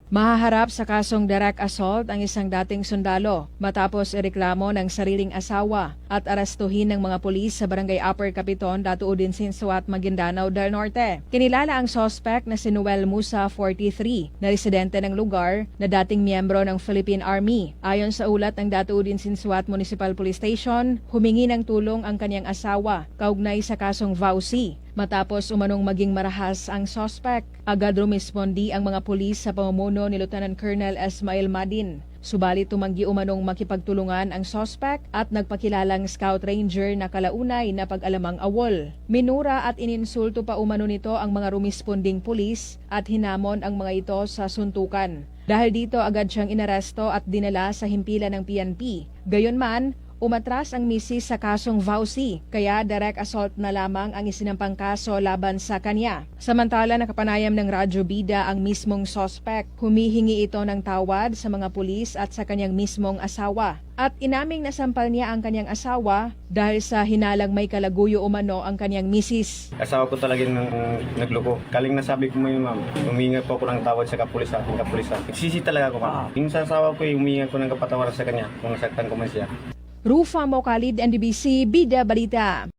Mahaharap sa kasong direct assault ang isang dating sundalo matapos ireklamo ng sariling asawa at arastuhin ng mga pulis sa Barangay Upper Capiton, Datuudin, Sinsuat, Maguindanao del Norte. Kinilala ang suspect na si Noel Musa, 43, na residente ng lugar na dating miyembro ng Philippine Army. Ayon sa ulat ng Datuudin, Sinsuat Municipal Police Station, humingi ng tulong ang kanyang asawa kaugnay sa kasong vowsy. Matapos umanong maging marahas ang suspect, agad rumispondi ang mga pulis sa pamumuno ni Lieutenant Colonel Esmail Madin. Subalit tumanggi umanong makipagtulungan ang suspect at nagpakilalang scout ranger na kalaunay na pag-alamang awol. Minura at ininsulto pa umano nito ang mga rumisponding pulis at hinamon ang mga ito sa suntukan. Dahil dito agad siyang inaresto at dinala sa himpilan ng PNP. Gayunman, umatras ang misis sa kasong vowsy, kaya direct assault na lamang ang isinampang kaso laban sa kanya. Samantala, nakapanayam ng Radyo Bida ang mismong suspect. Humihingi ito ng tawad sa mga pulis at sa kanyang mismong asawa. At inaming nasampal niya ang kanyang asawa dahil sa hinalang may kalaguyo umano ang kanyang misis. Asawa ko talaga nagloko. Kaling nasabi ko mo yun, ma'am. Huminga po ako ng tawad sa kapulisan. Nagsisi talaga ako, ma'am. Yung sa asawa ko, huminga ko ng kapatawaran sa kanya kung nasaktan ko man siya. Rufa Mocalid, NDBC, Bida Balita.